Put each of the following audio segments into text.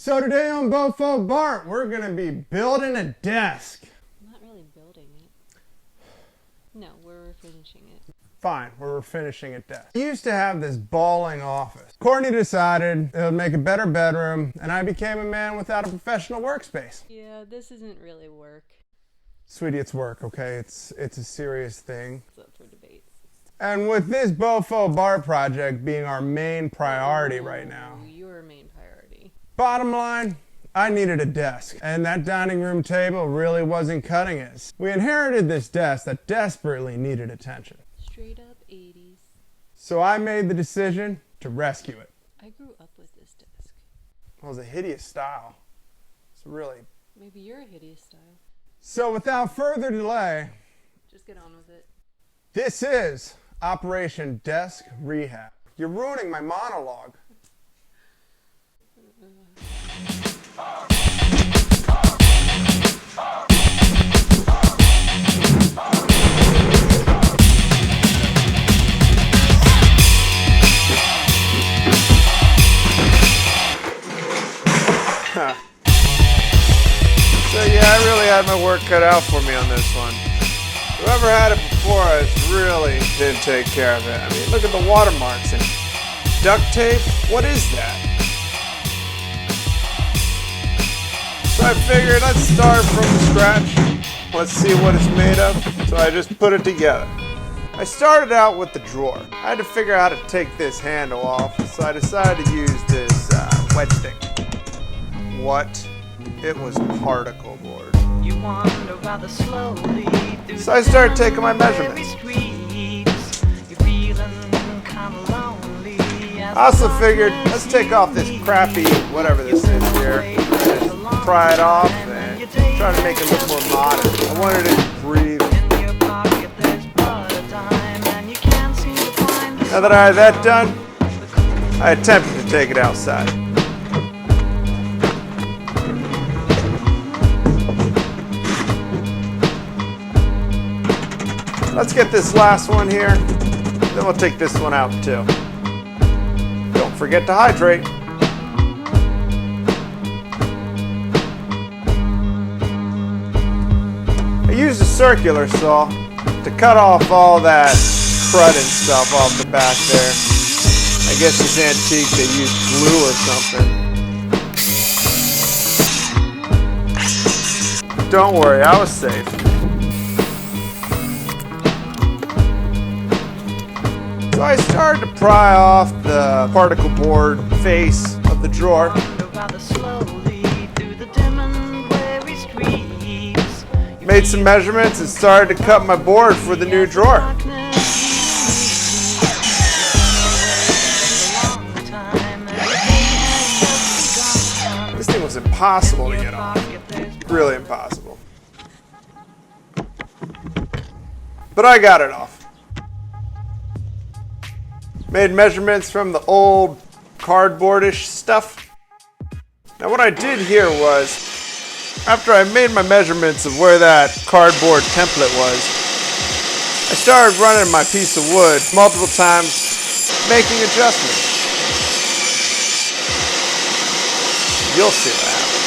So today on Bofo Bart, we're gonna be building a desk. I'm not really building it. No, we're finishing it. Fine, we're finishing a desk. I used to have this bawling office. Courtney decided it would make a better bedroom, and I became a man without a professional workspace. Yeah, this isn't really work. Sweetie, it's work, okay? It's a serious thing. It's up for debate. And with this Bofo Bart project being our main priority right now. Your main priority. Bottom line, I needed a desk, and that dining room table really wasn't cutting it. We inherited this desk that desperately needed attention. Straight up 80s. So I made the decision to rescue it. I grew up with this desk. It was a hideous style. It's really... Maybe you're a hideous style. So without further delay, just get on with it. This is Operation Desk Rehab. You're ruining my monologue. So yeah, I really had my work cut out for me on this one. Whoever had it before us really didn't take care of it. I mean, look at the watermarks and duct tape. What is that? So I figured let's start from scratch. Let's see what it's made of. So I just put it together. I started out with the drawer. I had to figure out how to take this handle off, so I decided to use this wedge stick. What? It was particle board. You wander rather slowly through So I started taking my measurements. I also figured, let's take off this crappy, whatever this is here, just pry it off and try to make it look more modern. I wanted it to breathe. Now that I had that done, I attempted to take it outside. Let's get this last one here, then we'll take this one out too. Don't forget to hydrate. I used a circular saw to cut off all that crud and stuff off the back there. I guess it's antique, they used glue or something. Don't worry, I was safe. So I started to pry off the particle board face of the drawer. Made some measurements and started to cut my board for the new drawer. This thing was impossible to get off. Really impossible. But I got it off. Made measurements from the old cardboardish stuff. Now what I did here was, after I made my measurements of where that cardboard template was, I started running my piece of wood multiple times, making adjustments. You'll see what happens.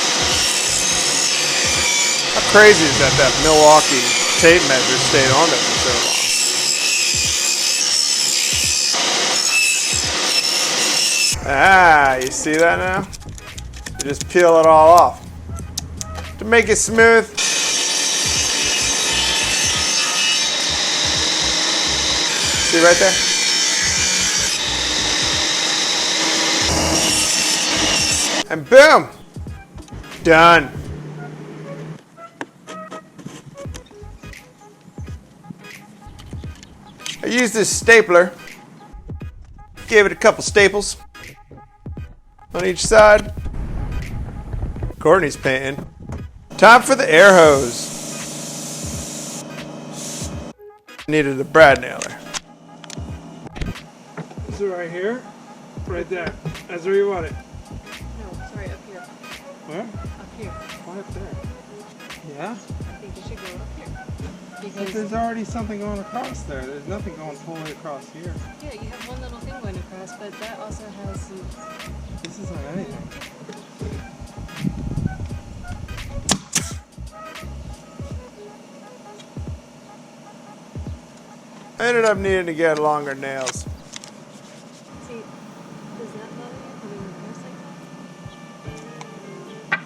How crazy is that Milwaukee tape measure stayed on there for so long? Ah, you see that now? You just peel it all off. To make it smooth, see right there? And boom! Done. I used this stapler, gave it a couple staples on each side. Courtney's painting. Time for the air hose. Needed a brad nailer. Is it right here? Right there. That's where you want it. No, sorry, up here. Where? Up here. Why up there? Yeah? I think it should go up here. But Because there's already something going across there. There's nothing going fully across here. yeah, you have one little thing going across, but that also has some. This isn't anything. I ended up needing to get longer nails. See, does that bother you having reverse like that?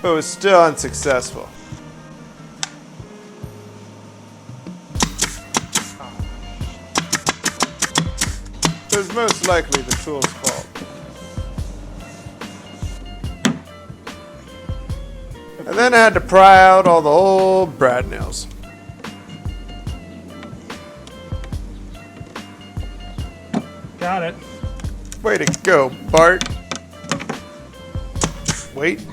But it was still unsuccessful. It was most likely the tool's fault. And then I had to pry out all the old brad nails. Got it. Way to go, Bart. Wait. If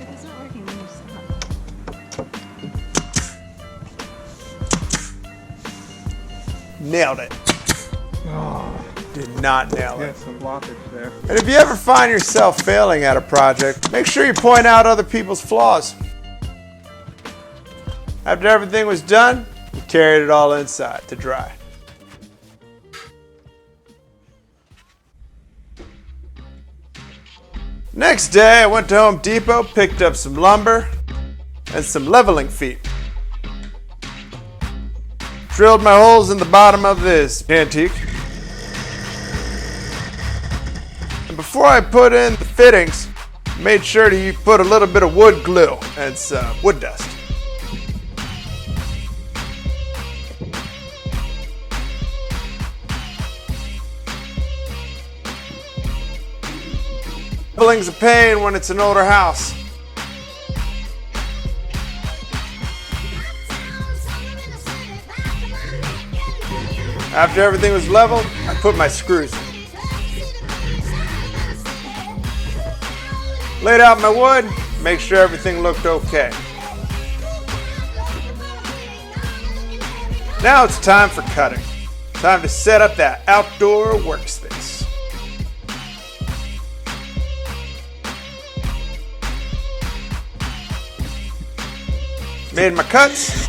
it's not working, then you stop. Nailed it. Oh, Did not nail it. got some blockage there. And if you ever find yourself failing at a project, make sure you point out other people's flaws. After everything was done, we carried it all inside to dry. Next day, I went to Home Depot, picked up some lumber and some leveling feet. Drilled my holes in the bottom of this antique. And before I put in the fittings, made sure to put a little bit of wood glue and some wood dust. Leveling's a pain when it's an older house. After everything was leveled, I put my screws in. Laid out my wood, make sure everything looked okay. Now it's time for cutting. Time to set up that outdoor workspace. Made my cuts,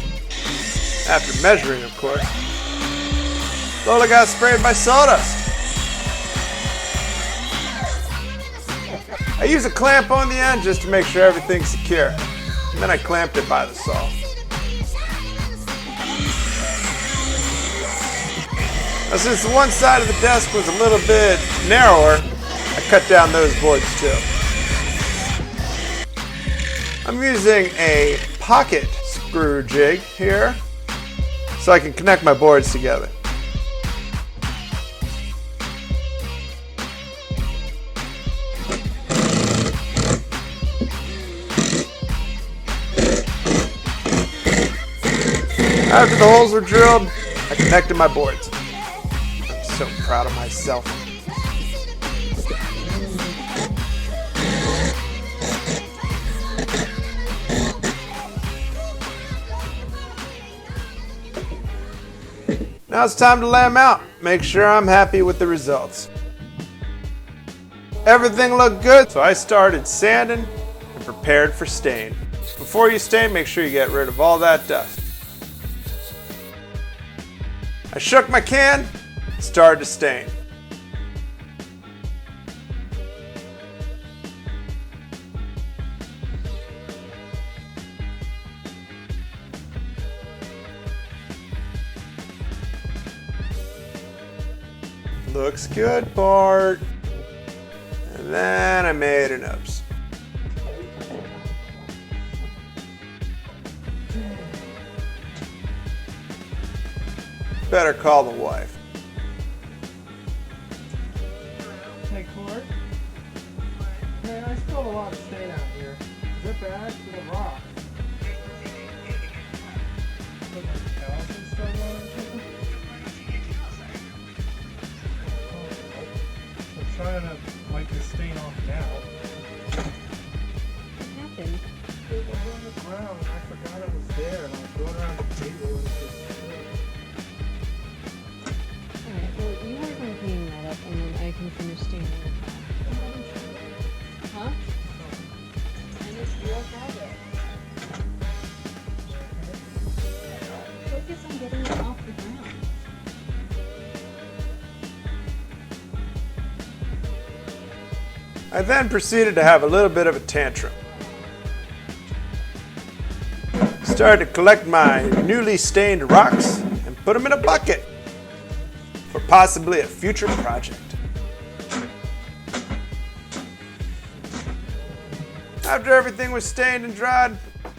after measuring, of course. Slowly got sprayed by sawdust. I used a clamp on the end just to make sure everything's secure. And then I clamped it by the saw. Now, since the one side of the desk was a little bit narrower, I cut down those boards too. I'm using a pocket screw jig here so I can connect my boards together. After the holes were drilled, I connected my boards. I'm so proud of myself. Now it's time to lay them out. Make sure I'm happy with the results. Everything looked good, so I started sanding and prepared for stain. Before you stain, make sure you get rid of all that dust. I shook my can, started to stain. Looks good, Bart. And then I made an oops. Better call the wife. Hey, Court. Man, I still have a lot of stain out here. Is it bad? It's a rock. Put my towels and stuff on it or something? I'm trying to wipe this stain off now. What happened? It was on the ground and I forgot it was there and I was going around the table and it just Alright, well, you work on cleaning that up and then I can finish staining the top. Huh? And it's real project. Focus on getting it off the ground. I then proceeded to have a little bit of a tantrum. Started to collect my newly stained rocks and put them in a bucket for possibly a future project. After everything was stained and dried,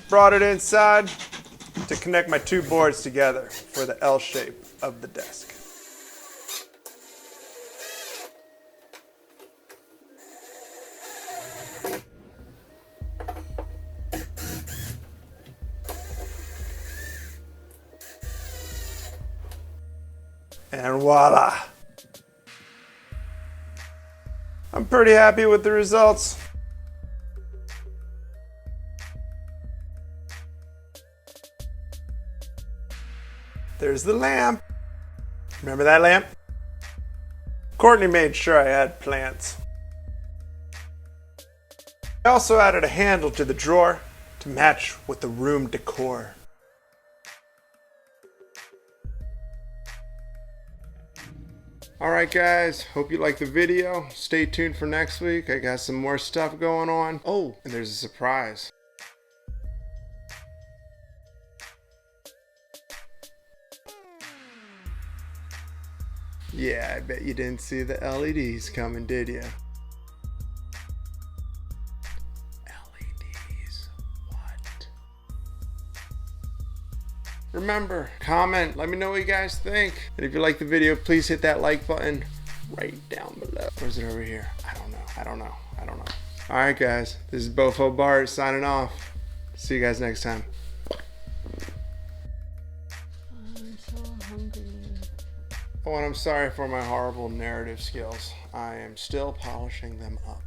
brought it inside to connect my two boards together for the L shape of the desk. And voila! I'm pretty happy with the results. There's the lamp. Remember that lamp? Courtney made sure I had plants. I also added a handle to the drawer to match with the room decor. Alright guys, hope you liked the video. Stay tuned for next week. I got some more stuff going on. Oh, and there's a surprise. Yeah, I bet you didn't see the LEDs coming, did you? LEDs, what? Remember, comment, let me know what you guys think. And if you like the video, please hit that like button right down below. Or is it over here? I don't know. Alright guys, this is Bofo Bart signing off. See you guys next time. I'm so hungry. Oh, and I'm sorry for my horrible narrative skills. I am still polishing them up.